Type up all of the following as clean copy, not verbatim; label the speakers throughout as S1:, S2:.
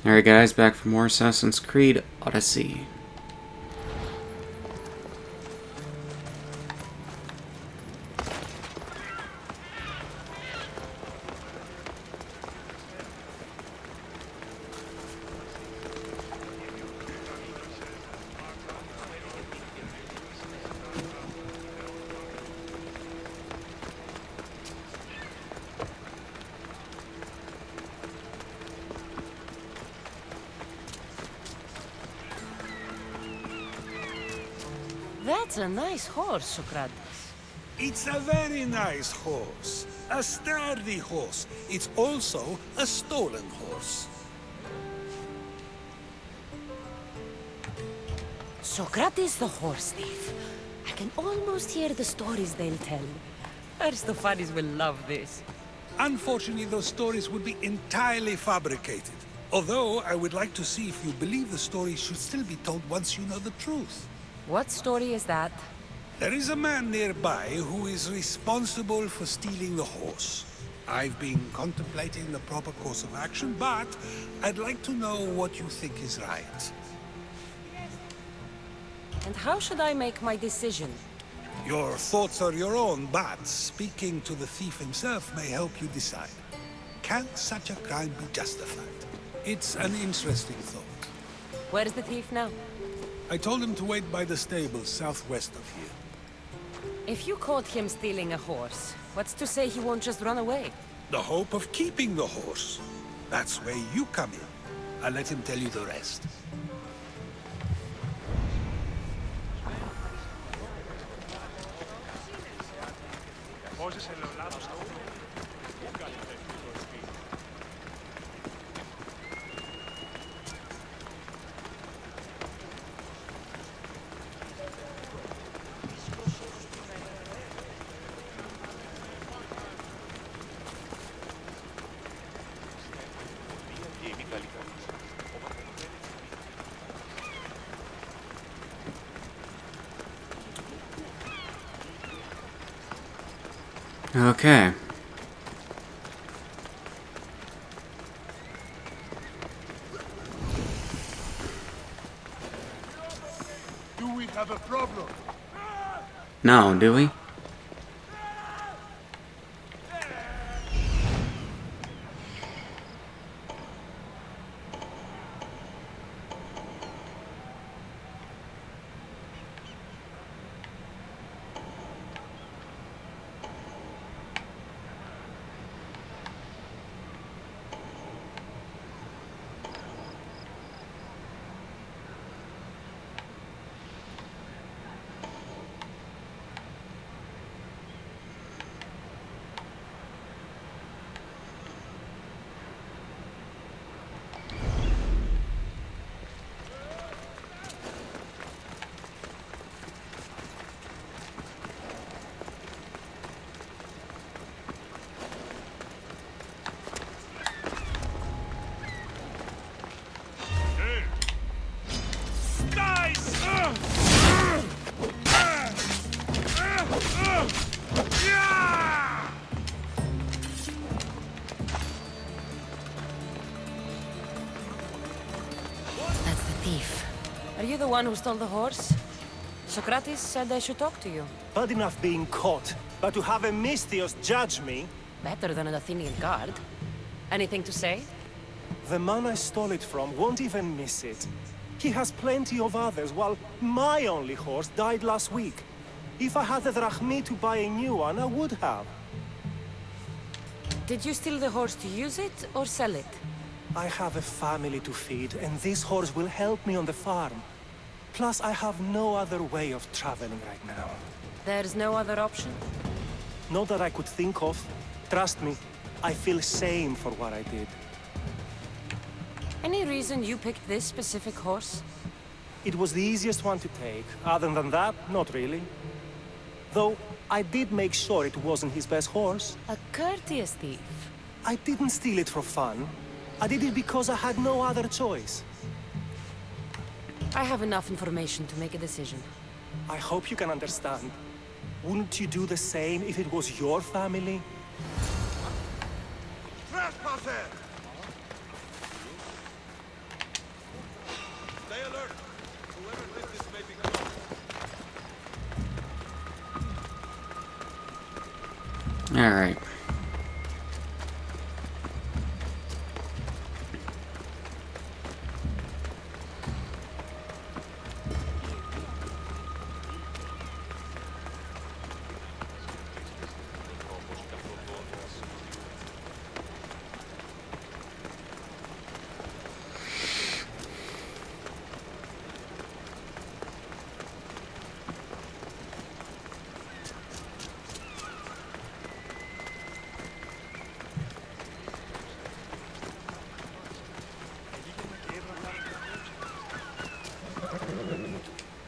S1: Alright guys, back for more Assassin's Creed Odyssey.
S2: That's a nice horse, Socrates.
S3: It's a very nice horse. A sturdy horse. It's also a stolen horse.
S2: Socrates the horse thief. I can almost hear the stories they'll tell. Aristophanes will love this.
S3: Unfortunately, those stories would be entirely fabricated. Although, I would like to see if you believe the story should still be told once you know the truth.
S2: What story is that?
S3: There is a man nearby who is responsible for stealing the horse. I've been contemplating the proper course of action, but I'd like to know what you think is right.
S2: And how should I make my decision?
S3: Your thoughts are your own, but speaking to the thief himself may help you decide. Can such a crime be justified? It's an interesting thought.
S2: Where is the thief now?
S3: I told him to wait by the stables southwest of here.
S2: If you caught him stealing a horse, what's to say he won't just run away?
S3: The hope of keeping the horse. That's where you come in. I'll let him tell you the rest.
S1: Okay.
S4: Do we have a problem?
S1: No, do we?
S2: That's the thief. Are you the one who stole the horse? Socrates said I should talk to you.
S5: Bad enough being caught, but to have a Misthios judge me?
S2: Better than an Athenian guard. Anything to say?
S5: The man I stole it from won't even miss it. He has plenty of others, while my only horse died last week. If I had the drachmi to buy a new one, I would have.
S2: Did you steal the horse to use it or sell it?
S5: I have a family to feed, and this horse will help me on the farm. Plus, I have no other way of traveling right now.
S2: There's no other option?
S5: Not that I could think of. Trust me, I feel shame for what I did.
S2: Any reason you picked this specific horse?
S5: It was the easiest one to take. Other than that, not really. Though, I did make sure it wasn't his best horse.
S2: A courteous thief.
S5: I didn't steal it for fun. I did it because I had no other choice.
S2: I have enough information to make a decision.
S5: I hope you can understand. Wouldn't you do the same if it was your family?
S4: Trespasser!
S1: Alright.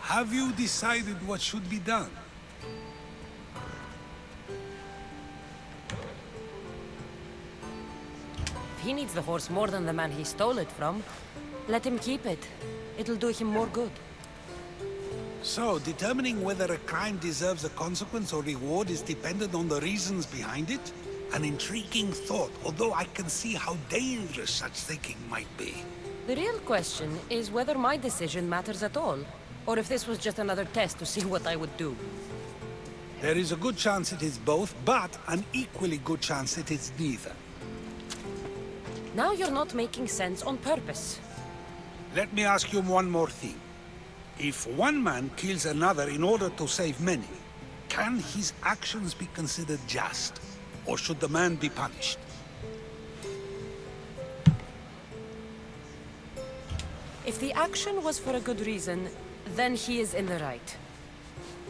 S3: Have you decided what should be done?
S2: If he needs the horse more than the man he stole it from, let him keep it. It'll do him more good.
S3: So, determining whether a crime deserves a consequence or reward is dependent on the reasons behind it? An intriguing thought, although I can see how dangerous such thinking might be.
S2: The real question is whether my decision matters at all, or if this was just another test to see what I would do.
S3: There is a good chance it is both, but an equally good chance it is neither.
S2: Now you're not making sense on purpose.
S3: Let me ask you one more thing. If one man kills another in order to save many, can his actions be considered just? Or should the man be punished?
S2: If the action was for a good reason, then he is in the right.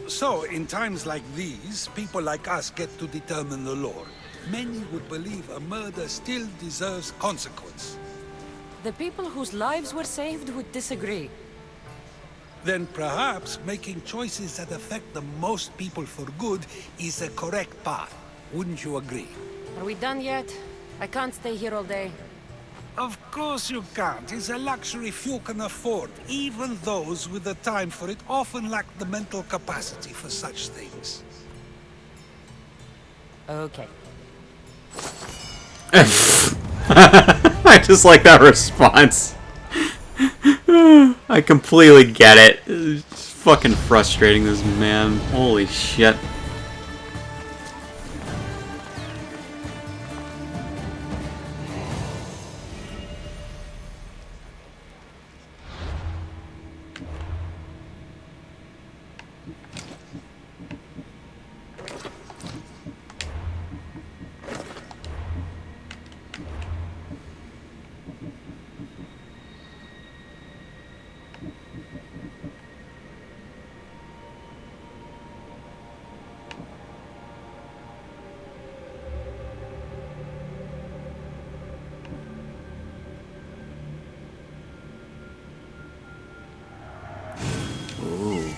S3: So, in times like these, people like us get to determine the law. Many would believe a murder still deserves consequence.
S2: The people whose lives were saved would disagree.
S3: Then perhaps making choices that affect the most people for good is a correct path. Wouldn't you agree?
S2: Are we done yet? I can't stay here all day.
S3: Of course you can't. It's a luxury few can afford. Even those with the time for it often lack the mental capacity for such things.
S2: Okay.
S1: I just like that response. I completely get it. It's fucking frustrating, this man. Holy shit. Ooh.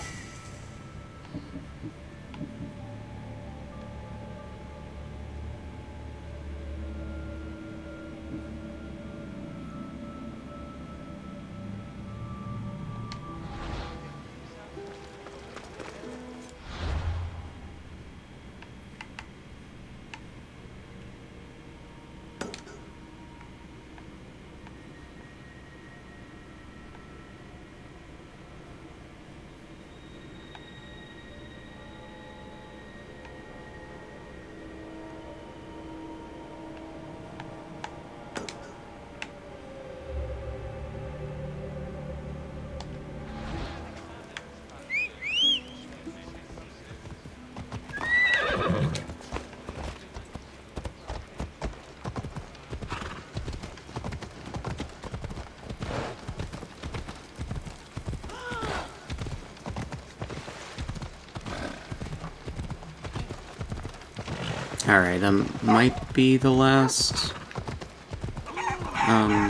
S1: Alright, that might be the last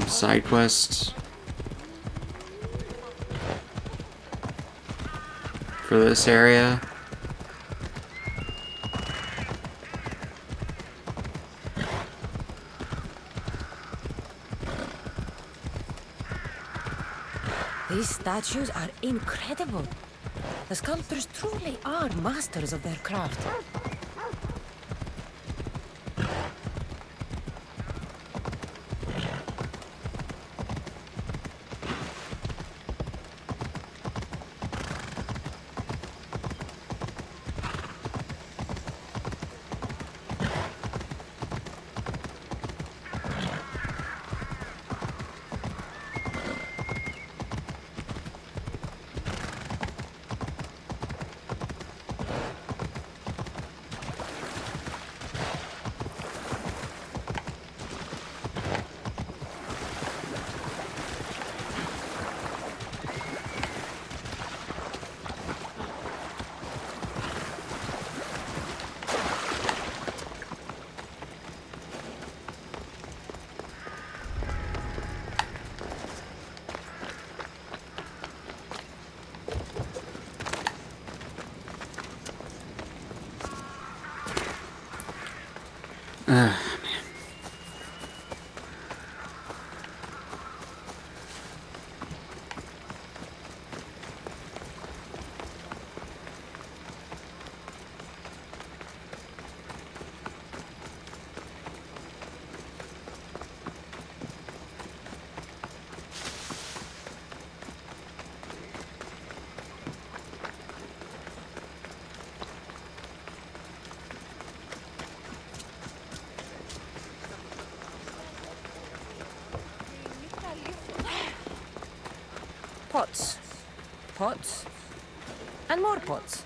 S1: side quest for this area.
S2: These statues are incredible. The sculptors truly are masters of their craft. Pots. Pots. And more pots.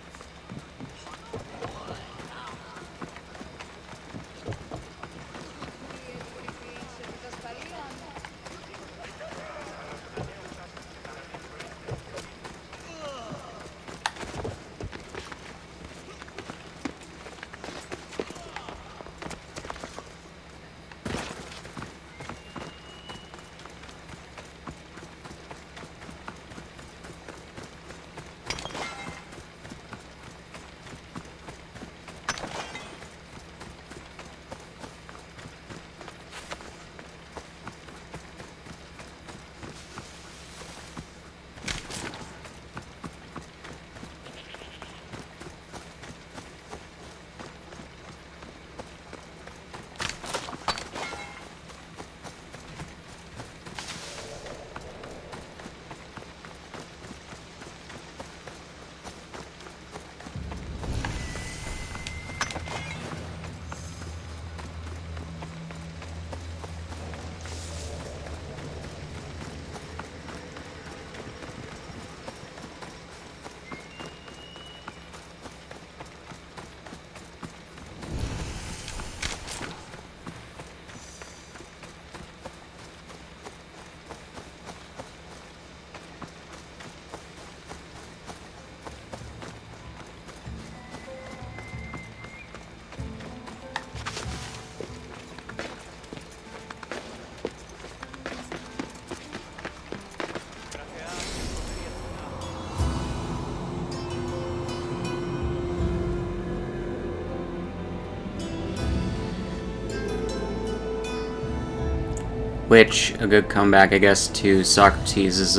S1: Which, a good comeback, I guess, to Socrates'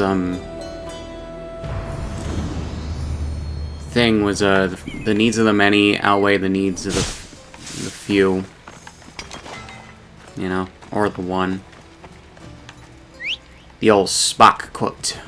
S1: thing was, the needs of the many outweigh the needs of the few. You know, or the one. The old Spock quote.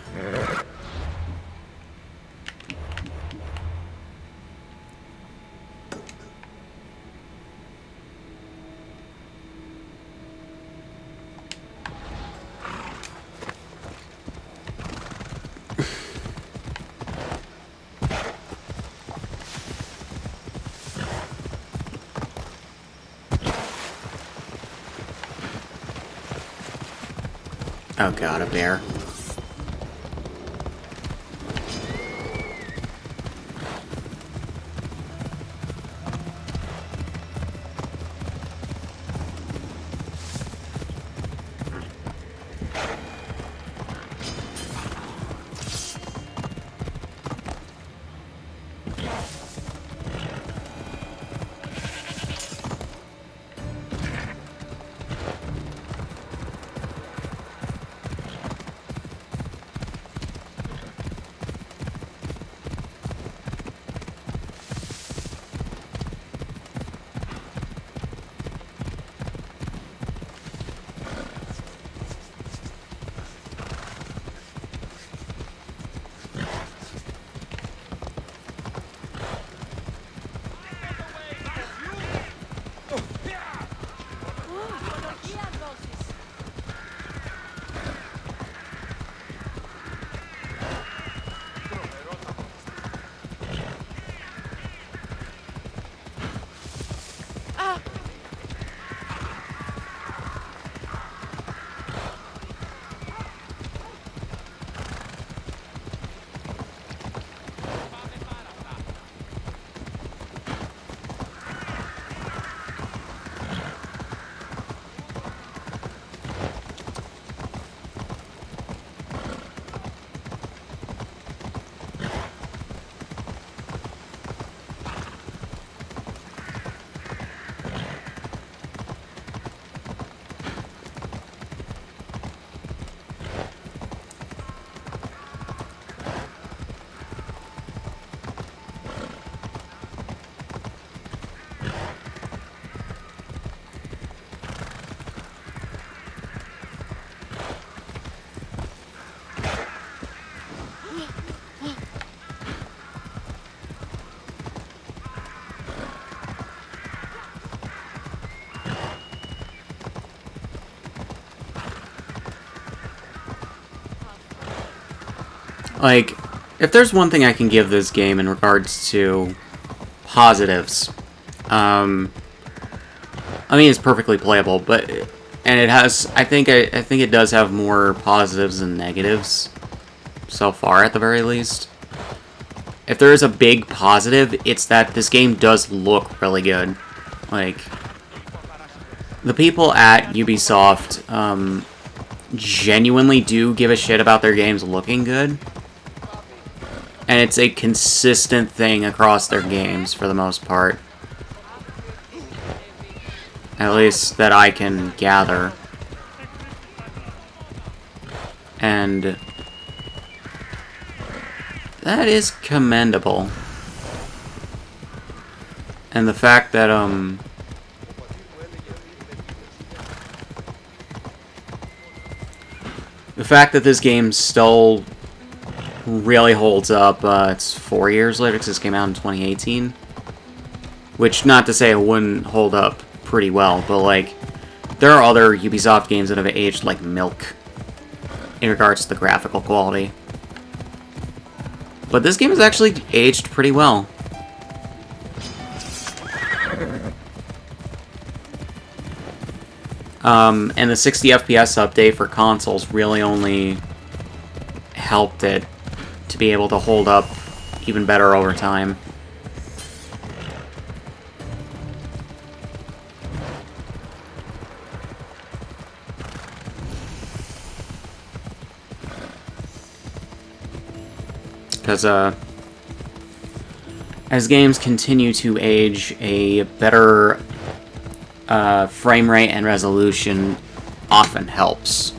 S1: Oh god, a bear. Like, if there's one thing I can give this game in regards to positives, I mean, it's perfectly playable, but and it has, I think it does have more positives than negatives so far, at the very least. If there is a big positive, it's that this game does look really good. Like, the people at Ubisoft genuinely do give a shit about their games looking good. And it's a consistent thing across their games, for the most part. At least that I can gather. And that is commendable. And the fact that, this game still really holds up. It's 4 years later, because this came out in 2018. Which, not to say it wouldn't hold up pretty well, but, like, there are other Ubisoft games that have aged like milk in regards to the graphical quality. But this game has actually aged pretty well. And the 60 FPS update for consoles really only helped it to be able to hold up even better over time. Because, as games continue to age, a better frame rate and resolution often helps.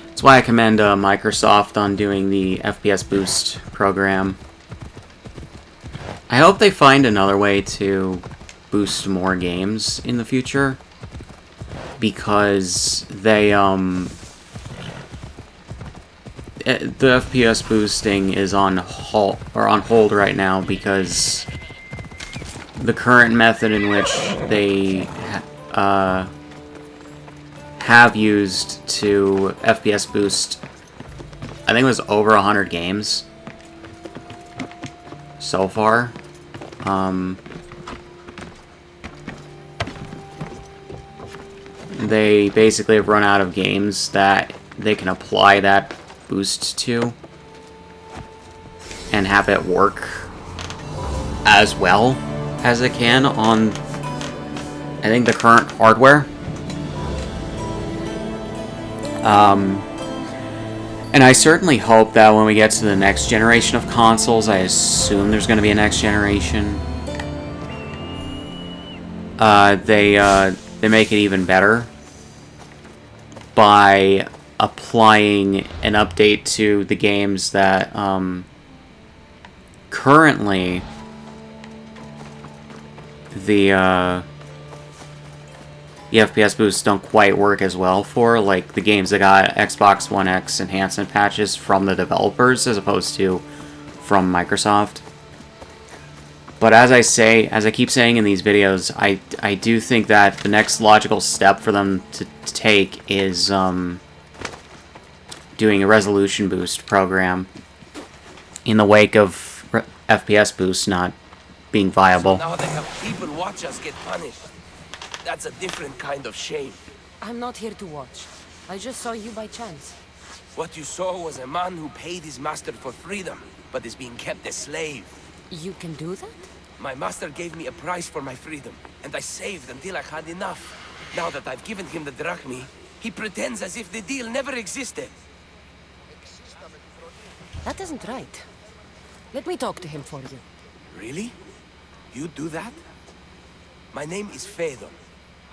S1: That's why I commend Microsoft on doing the FPS Boost program. I hope they find another way to boost more games in the future, because they, the FPS boosting is on hold right now, because the current method in which they have used to FPS boost, I think it was over 100 games so far. They basically have run out of games that they can apply that boost to and have it work as well as it can on, I think, the current hardware. And I certainly hope that when we get to the next generation of consoles, I assume there's going to be a next generation, they make it even better by applying an update to the games that currently the FPS boosts don't quite work as well for, like the games that got Xbox One X enhancement patches from the developers as opposed to from Microsoft. But as I keep saying in these videos, I do think that the next logical step for them to take is doing a resolution boost program in the wake of FPS boosts not being viable.
S6: So now they have people watch us get punished. That's a different kind of shame.
S2: I'm not here to watch. I just saw you by chance.
S6: What you saw was a man who paid his master for freedom, but is being kept a slave.
S2: You can do that?
S6: My master gave me a price for my freedom, and I saved until I had enough. Now that I've given him the drachmi, he pretends as if the deal never existed.
S2: That isn't right. Let me talk to him for you.
S6: Really? You do that? My name is Phaedon.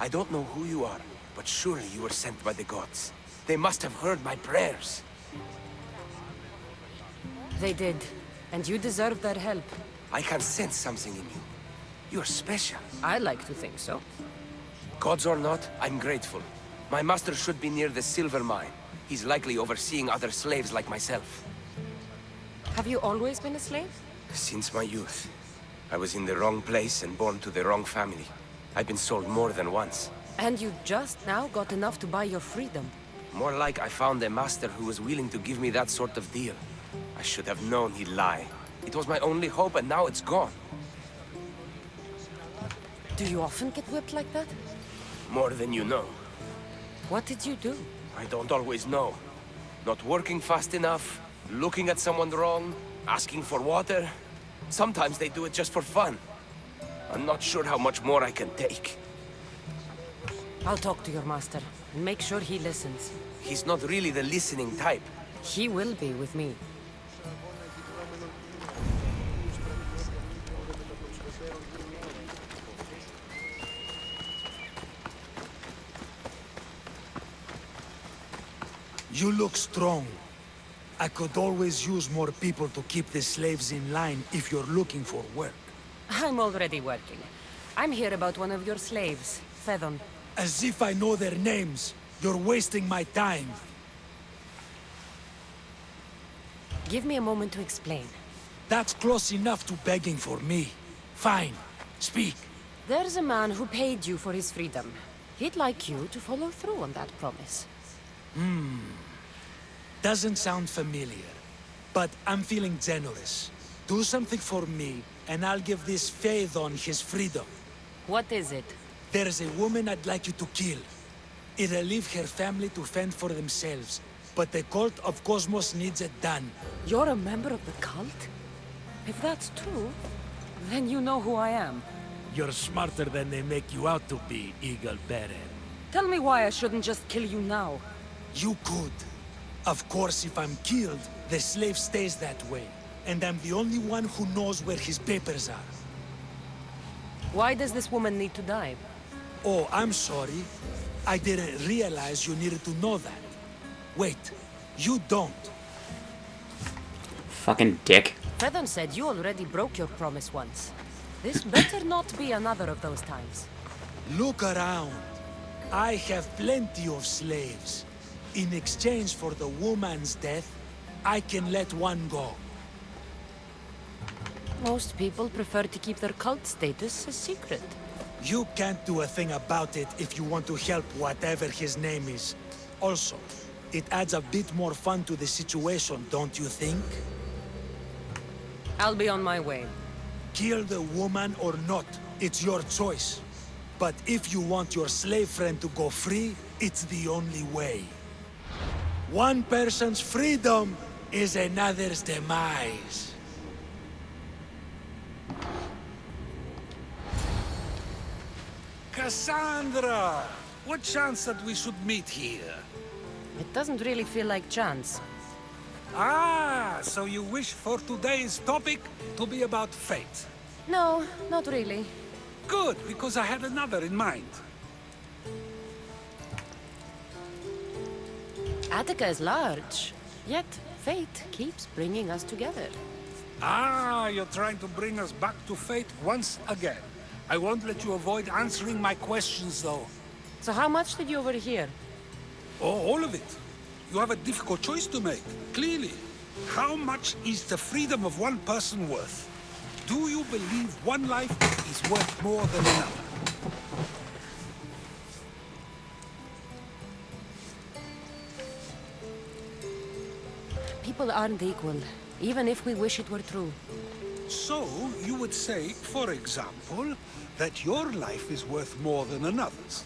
S6: I don't know who you are, but surely you were sent by the gods. They must have heard my prayers.
S2: They did, and you deserve their help.
S6: I can sense something in you. You're special.
S2: I like to think so.
S6: Gods or not, I'm grateful. My master should be near the silver mine. He's likely overseeing other slaves like myself.
S2: Have you always been a slave?
S6: Since my youth. I was in the wrong place and born to the wrong family. I've been sold more than once.
S2: And you just now got enough to buy your freedom.
S6: More like I found a master who was willing to give me that sort of deal. I should have known he'd lie. It was my only hope, and now it's gone.
S2: Do you often get whipped like that?
S6: More than you know.
S2: What did you do?
S6: I don't always know. Not working fast enough, looking at someone wrong, asking for water. Sometimes they do it just for fun. I'm not sure how much more I can take.
S2: I'll talk to your master and make sure he listens.
S6: He's not really the listening type.
S2: He will be with me.
S7: You look strong. I could always use more people to keep the slaves in line if you're looking for work.
S2: I'm already working. I'm here about one of your slaves, Fedon.
S7: As if I know their names. You're wasting my time.
S2: Give me a moment to explain.
S7: That's close enough to begging for me. Fine. Speak.
S2: There's a man who paid you for his freedom. He'd like you to follow through on that promise.
S7: Doesn't sound familiar. But I'm feeling generous. Do something for me, and I'll give this Phaethon his freedom.
S2: What is it?
S7: There's a woman I'd like you to kill. It'll leave her family to fend for themselves. But the cult of Cosmos needs it done.
S2: You're a member of the cult? If that's true, then you know who I am.
S7: You're smarter than they make you out to be, Eagle Bearer.
S2: Tell me why I shouldn't just kill you now.
S7: You could. Of course, if I'm killed, the slave stays that way. And I'm the only one who knows where his papers are.
S2: Why does this woman need to die?
S7: Oh, I'm sorry. I didn't realize you needed to know that. Wait, you don't.
S1: Fucking dick.
S2: Fedon said you already broke your promise once. This better not be another of those times.
S7: Look around. I have plenty of slaves. In exchange for the woman's death, I can let one go.
S2: Most people prefer to keep their cult status a secret.
S7: You can't do a thing about it if you want to help whatever his name is. Also, it adds a bit more fun to the situation, don't you think?
S2: I'll be on my way.
S7: Kill the woman or not, it's your choice. But if you want your slave friend to go free, it's the only way. One person's freedom is another's demise.
S3: Cassandra! What chance that we should meet here?
S2: It doesn't really feel like chance.
S3: Ah, so you wish for today's topic to be about fate.
S2: No, not really.
S3: Good, because I had another in mind.
S2: Attica is large, yet fate keeps bringing us together.
S3: Ah, you're trying to bring us back to fate once again. I won't let you avoid answering my questions, though.
S2: So how much did you overhear?
S3: Oh, all of it. You have a difficult choice to make, clearly. How much is the freedom of one person worth? Do you believe one life is worth more than another?
S2: People aren't equal, even if we wish it were true.
S3: So, you would say, for example, that your life is worth more than another's.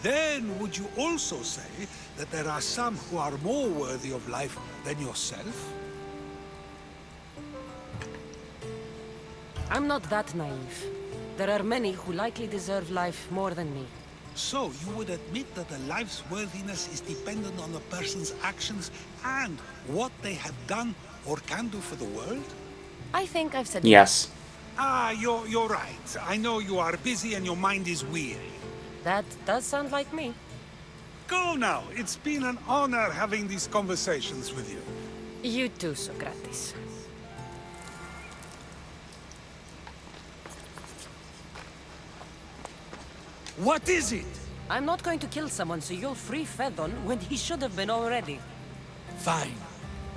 S3: Then would you also say that there are some who are more worthy of life than yourself?
S2: I'm not that naive. There are many who likely deserve life more than me.
S3: So, you would admit that a life's worthiness is dependent on a person's actions and what they have done or can do for the world?
S2: I think I've said
S1: Yes.
S3: Ah, you're right. I know you are busy and your mind is weary.
S2: that does sound like me.
S3: Go now. It's been an honor having these conversations with you.
S2: You too, Socrates.
S7: What is it?
S2: I'm not going to kill someone so you'll free Fedon when he should have been already.
S7: Fine.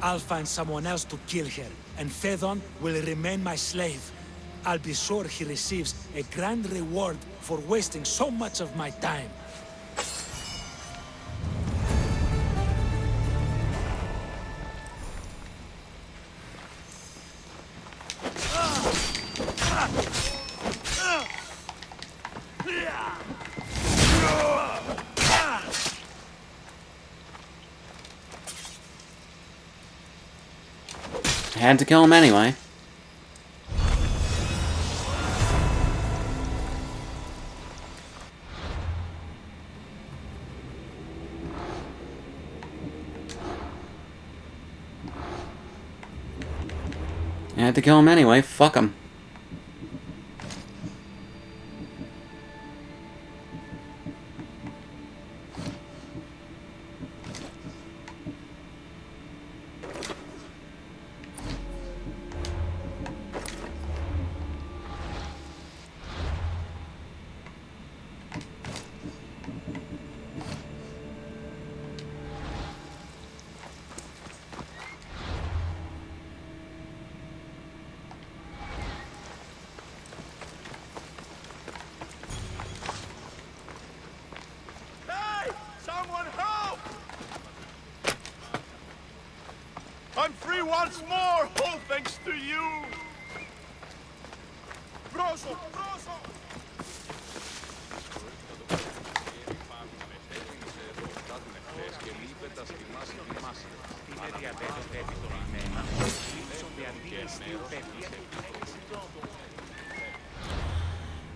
S7: I'll find someone else to kill her, and Phaethon will remain my slave. I'll be sure he receives a grand reward for wasting so much of my time.
S1: Had to kill him anyway. Had to kill him anyway. Fuck him.
S4: Hey! Someone help! I'm free once more, all thanks to you! Proso! Proso!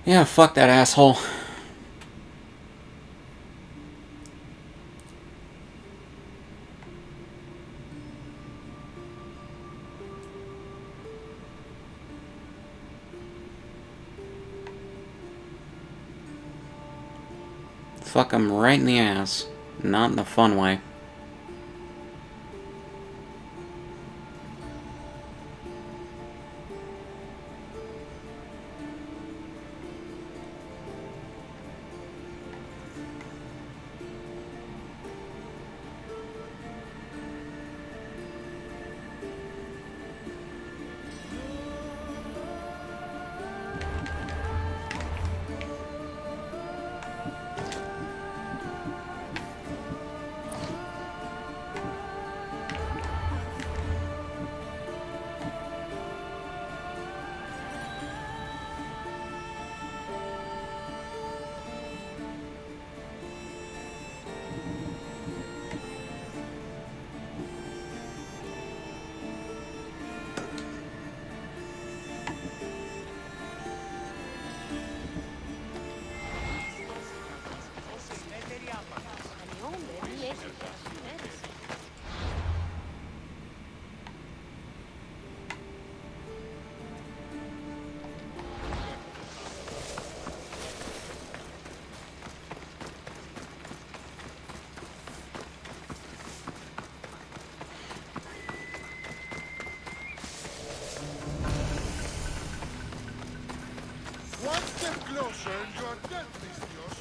S1: Yeah, fuck that asshole. Fuck him right in the ass. Not in the fun way.
S4: One step closer and you are dead, Mistios.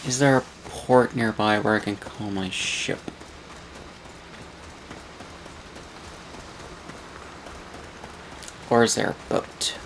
S1: Is there a port nearby where I can call my ship? Or is there a boat?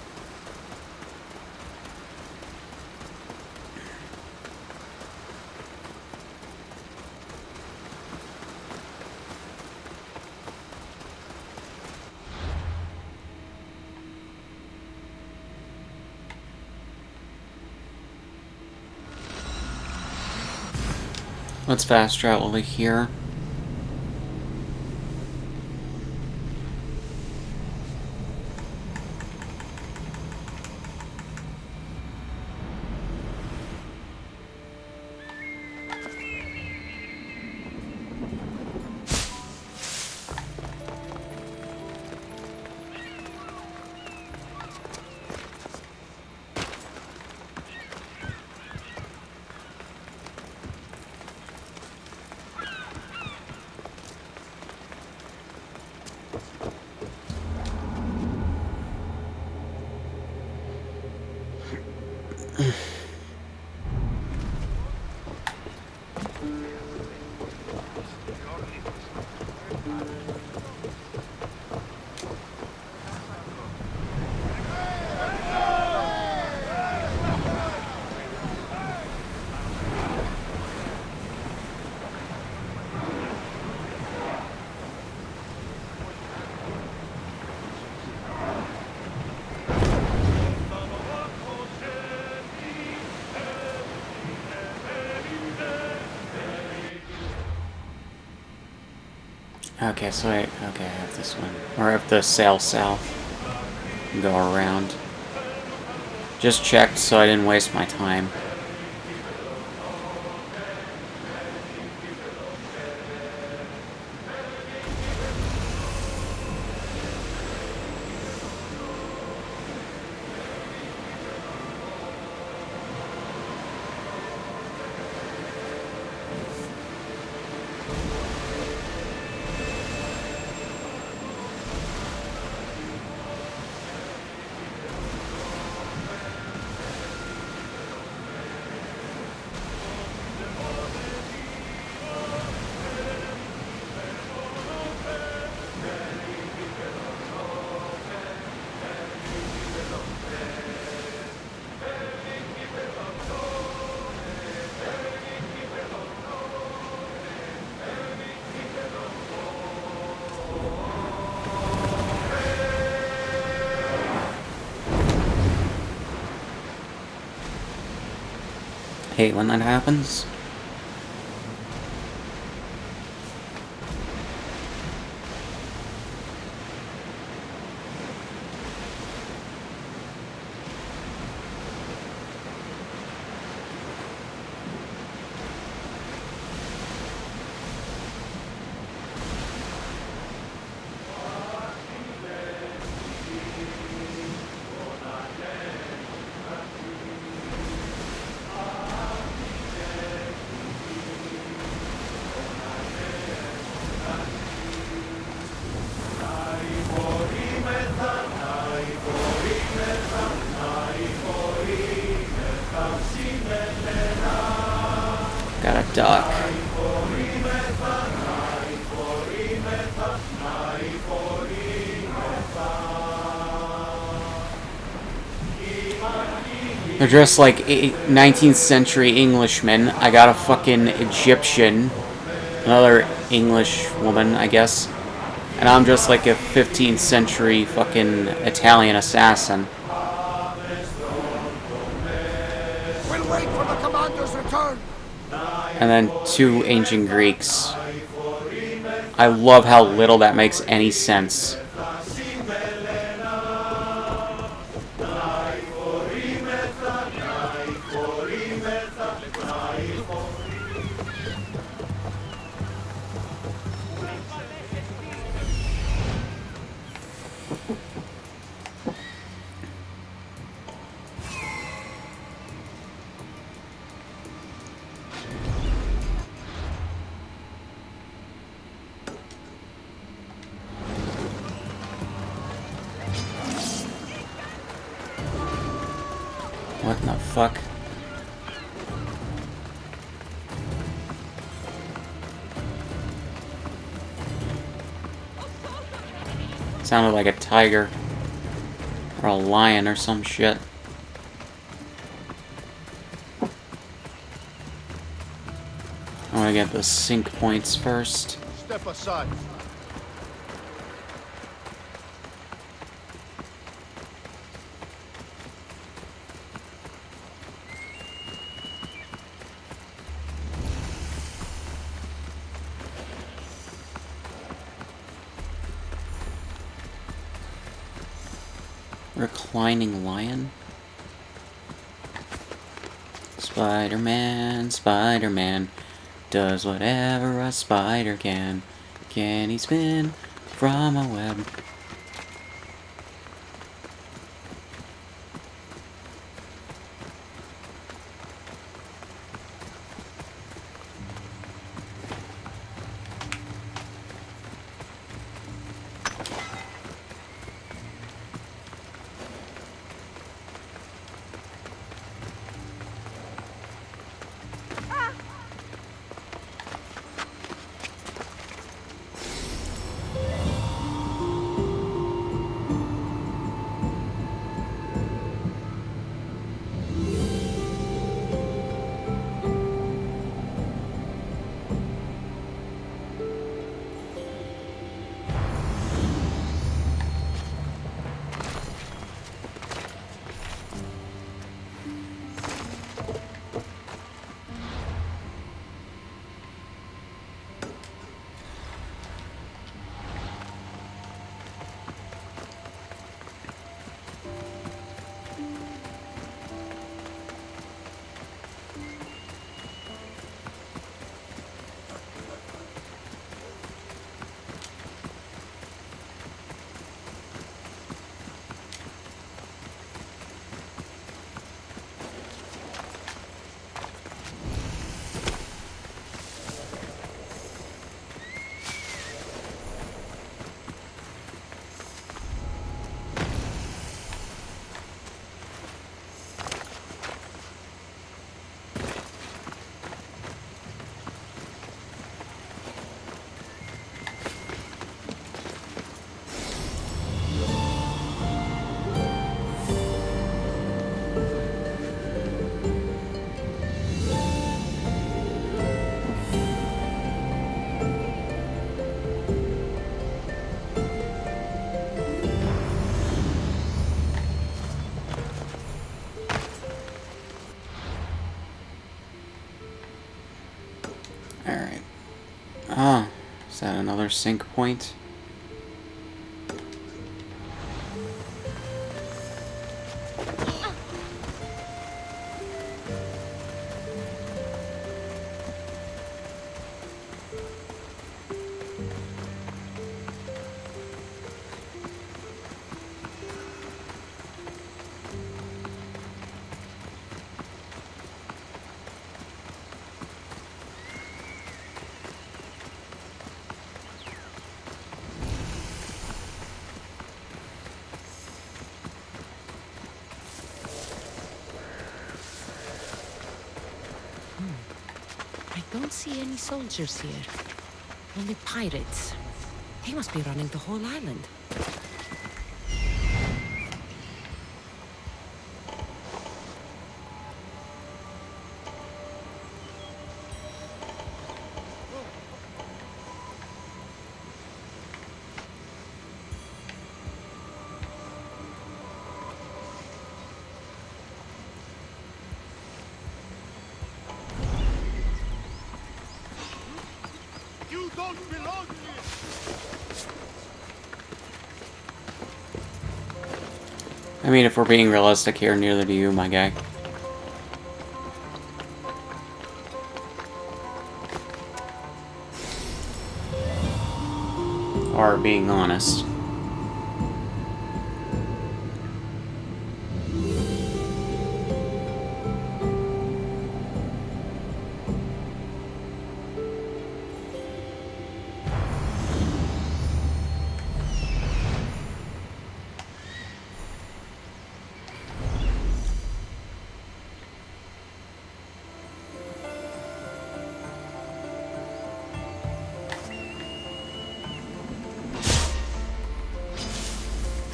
S1: Let's fast travel to here. Okay, so I have this one. Or I have to sail south and go around. Just checked so I didn't waste my time. Hate when that happens. Got a duck. They're dressed like 19th century Englishmen. I got a fucking Egyptian. Another English woman, I guess. And I'm just like a 15th century fucking Italian assassin.
S4: We'll wait for the commander's return.
S1: And then 2 ancient Greeks. I love how little that makes any sense. What the fuck? Sounded like a tiger. Or a lion or some shit. I want to get the sync points first.
S4: Step aside.
S1: Reclining lion? Spider-Man, Spider-Man does whatever a spider can. Can he spin from a web? Alright. Ah, is that another sync point?
S2: I don't see any soldiers here. Only pirates. They must be running the whole island.
S4: You don't belong here!
S1: I mean, if we're being realistic here, neither do you, my guy. Or being honest.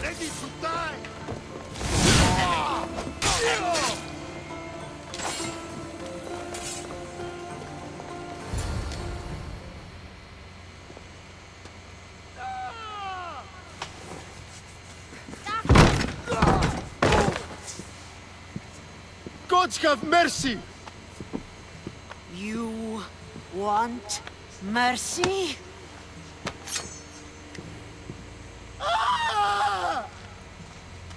S4: Ready to die! Gods have mercy!
S2: You want mercy?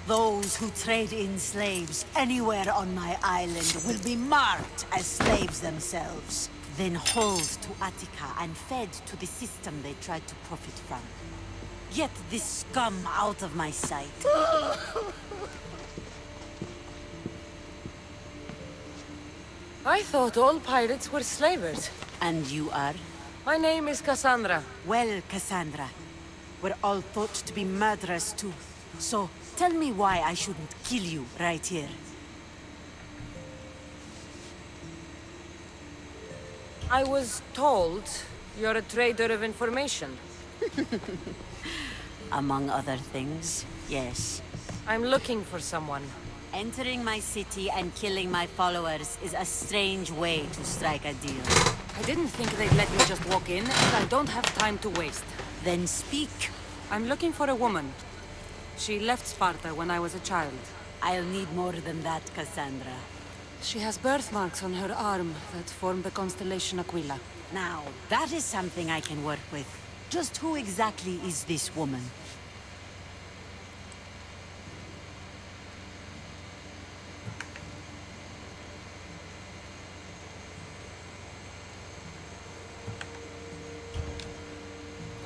S2: Those who trade in slaves anywhere on my island will be marked as slaves themselves, then hauled to Attica and fed to the system they tried to profit from. Get this scum out of my sight. I thought all pirates were slavers. And you are? My name is Cassandra. Well, Cassandra, we're all thought to be murderers too. So, tell me why I shouldn't kill you right here. I was told you're a trader of information. Among other things, yes. I'm looking for someone. Entering my city and killing my followers is a strange way to strike a deal. I didn't think they'd let me just walk in, and I don't have time to waste. Then speak. I'm looking for a woman. She left Sparta when I was a child. I'll need more than that, Cassandra. She has birthmarks on her arm that form the constellation Aquila. Now, that is something I can work with. Just who exactly is this woman?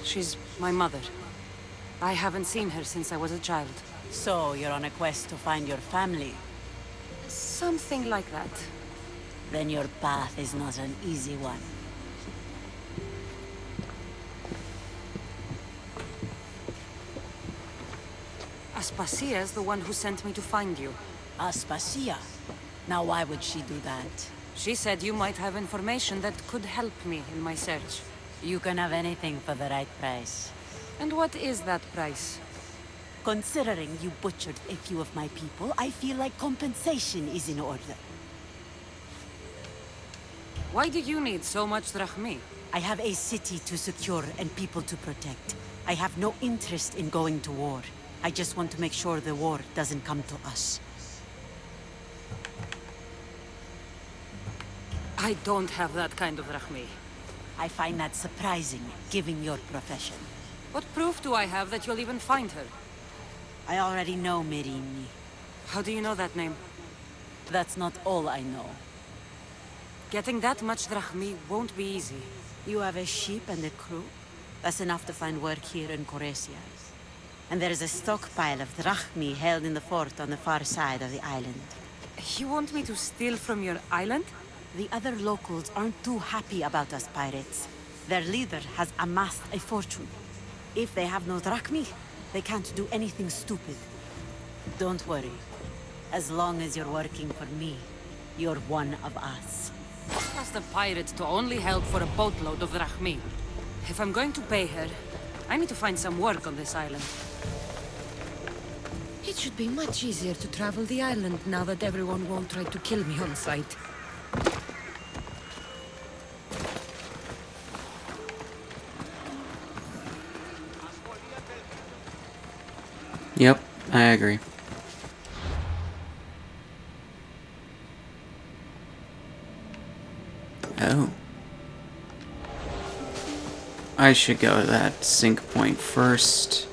S2: She's my mother. I haven't seen her since I was a child. So, you're on a quest to find your family? Something like that. Then your path is not an easy one. Aspasia's the one who sent me to find you. Aspasia? Now why would she do that? She said you might have information that could help me in my search. You can have anything for the right price. And what is that price? Considering you butchered a few of my people, I feel like compensation is in order. Why do you need so much drachmi? I have a city to secure and people to protect. I have no interest in going to war. I just want to make sure the war doesn't come to us. I don't have that kind of drachmi. I find that surprising, given your profession.
S8: What proof do I have that you'll even find her?
S2: I already know Merini.
S8: How do you know that name?
S2: That's not all I know.
S8: Getting that much drachmi won't be easy.
S2: You have a ship and a crew? That's enough to find work here in Coresia. And there is a stockpile of drachmi held in the fort on the far side of the island.
S8: You want me to steal from your island?
S2: The other locals aren't too happy about us pirates. Their leader has amassed a fortune. If they have no drachmi, they can't do anything stupid. Don't worry. As long as you're working for me, you're one of us.
S8: Trust a pirate to only help for a boatload of drachmi. If I'm going to pay her, I need to find some work on this island. It should be much easier to travel the island now that everyone won't try to kill me on sight.
S1: Yep, I agree. Oh. I should go to that sync point first.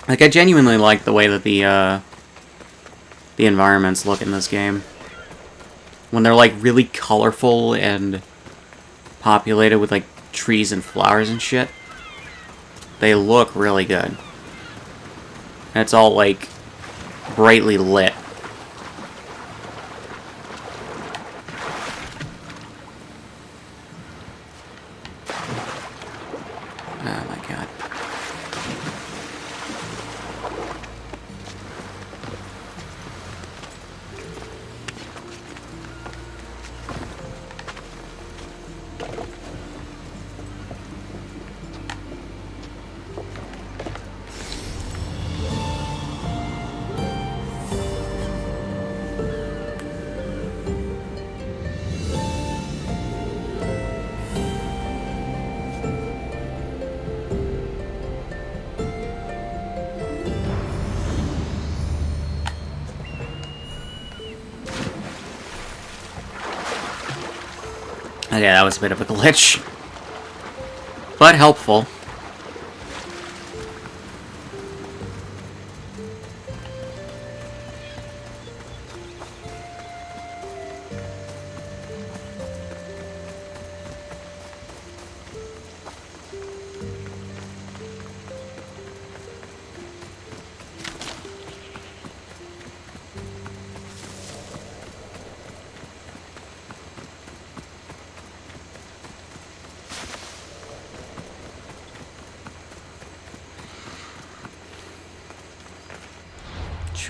S1: Like, I genuinely like the way that the environments look in this game. When they're, like, really colorful and populated with, like, trees and flowers and shit. They look really good. And it's all, like, brightly lit. Oh my god. Okay, that was a bit of a glitch. But helpful.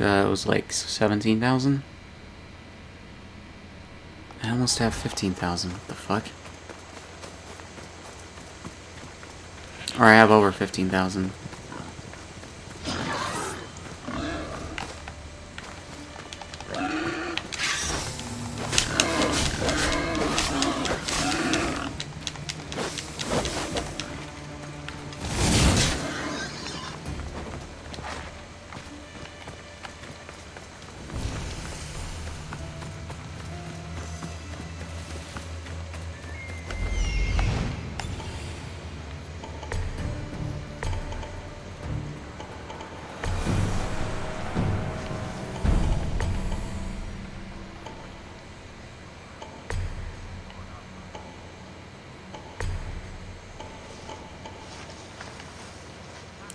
S1: It was like 17,000? I almost have 15,000. What the fuck? Or I have over 15,000.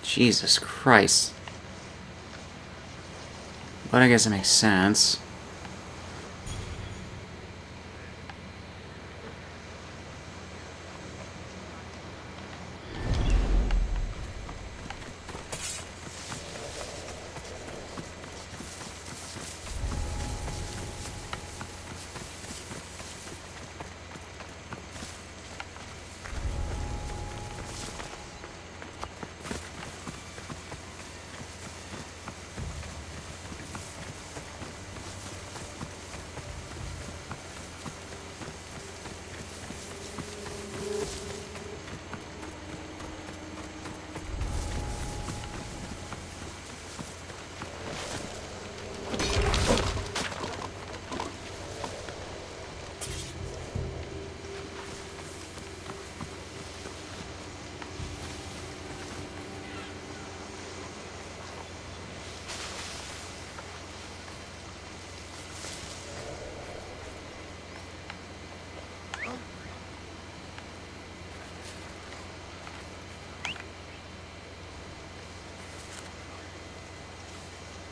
S1: Jesus Christ. But I guess it makes sense.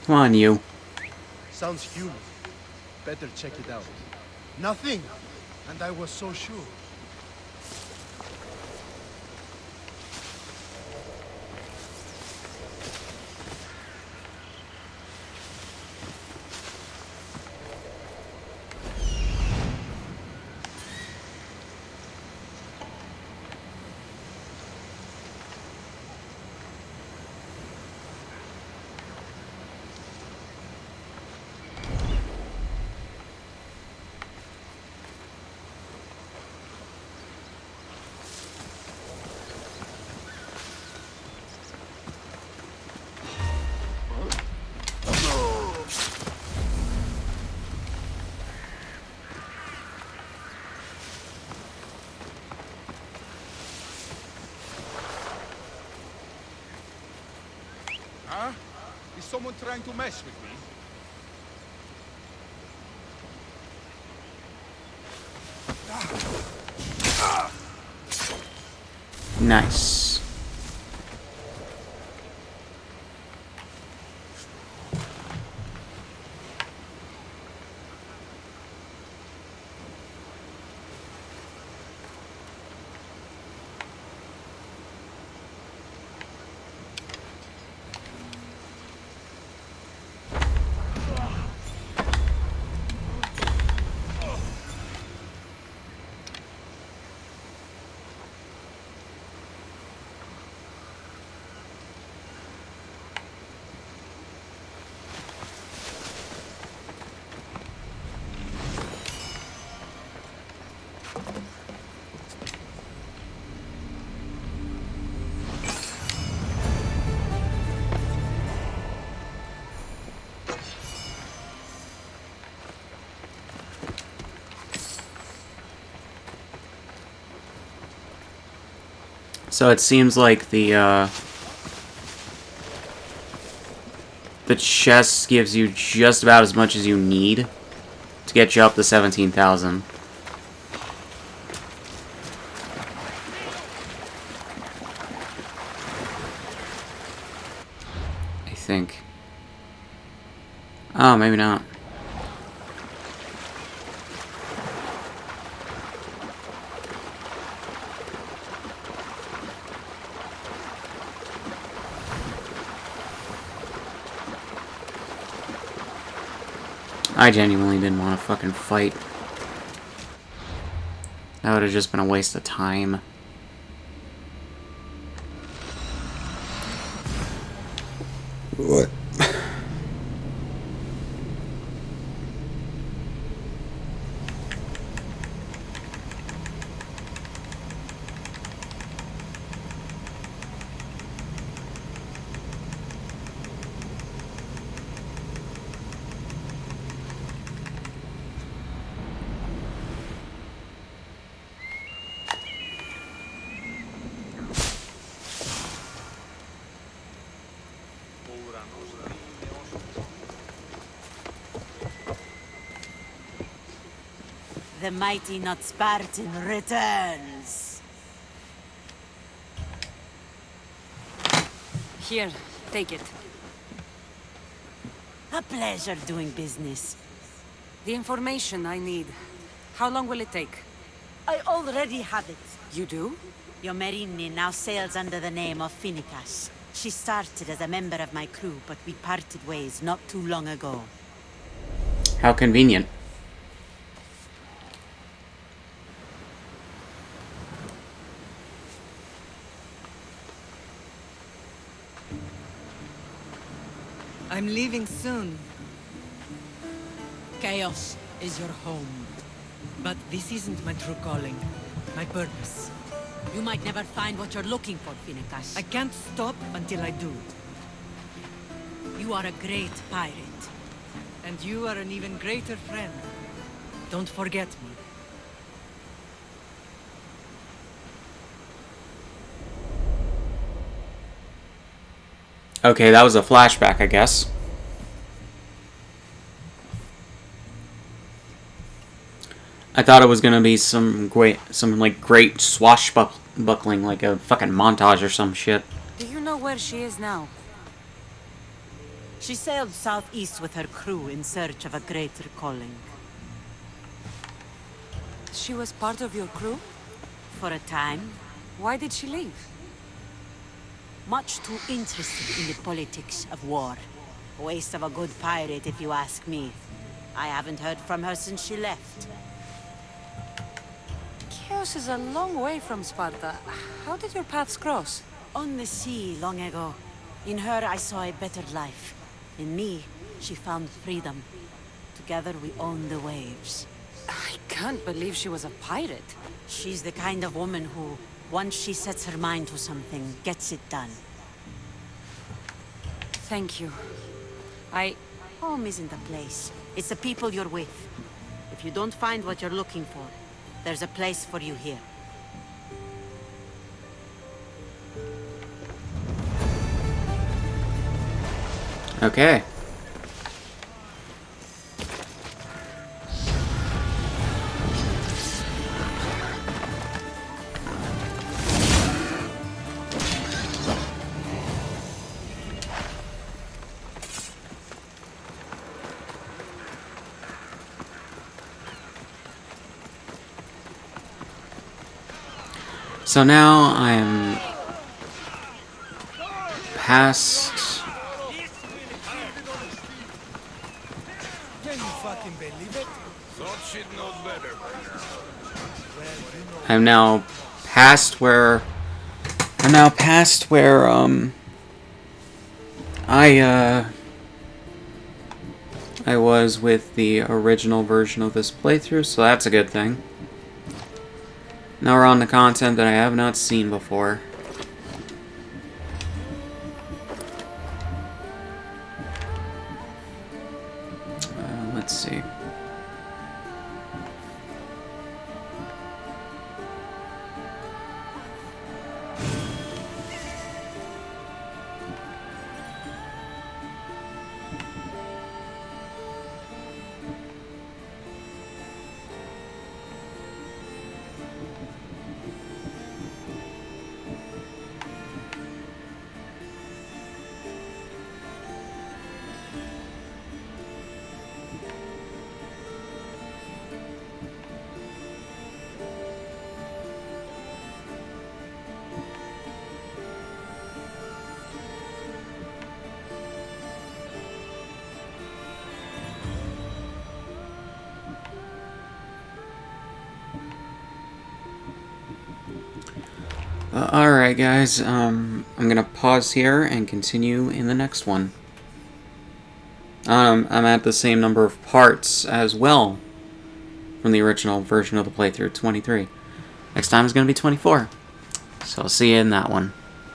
S1: Come on, you.
S4: Sounds human. Better check it out. Nothing! And I was so sure.
S9: Huh? Is someone trying to mess with me?
S1: Nice. So it seems like the chest gives you just about as much as you need to get you up to 17,000. I think. Oh, maybe not. I genuinely didn't want to fucking fight. That would have just been a waste of time. What?
S2: The mighty not Spartan returns.
S8: Here, take it.
S2: A pleasure doing business.
S8: The information I need. How long will it take?
S2: I already have it.
S8: You do?
S2: Yomerini now sails under the name of Finicas. She started as a member of my crew, but we parted ways not too long ago.
S1: How convenient.
S10: I'm leaving soon. Chaos is your home. But this isn't my true calling. My purpose.
S2: You might never find what you're looking for, Finicas.
S10: I can't stop until I do.
S2: You are a great pirate.
S10: And you are an even greater friend. Don't forget me.
S1: Okay, that was a flashback, I guess. I thought it was gonna be some great swashbuckling, like a fucking montage or some shit.
S8: Do you know where she is now?
S2: She sailed southeast with her crew in search of a greater calling.
S8: She was part of your crew?
S2: For a time.
S8: Why did she leave?
S2: Much too interested in the politics of war. A waste of a good pirate, if you ask me. I haven't heard from her since she left.
S8: Chaos is a long way from Sparta. How did your paths cross?
S2: On the sea, long ago. In her, I saw a better life. In me, she found freedom. Together, we own the waves.
S8: I can't believe she was a pirate.
S2: She's the kind of woman who, once she sets her mind to something, gets it done.
S8: Thank you.
S2: Home isn't a place. It's the people you're with. If you don't find what you're looking for, there's a place for you here.
S1: Okay. So now I am past.
S7: Can you fucking believe it?
S9: Thought she'd know better by now.
S1: I'm now past where. I was with the original version of this playthrough, so that's a good thing. Now we're on to content that I have not seen before. Let's see. Alright guys, I'm gonna pause here and continue in the next one. I'm at the same number of parts as well from the original version of the playthrough, 23. Next time is gonna be 24. So I'll see you in that one.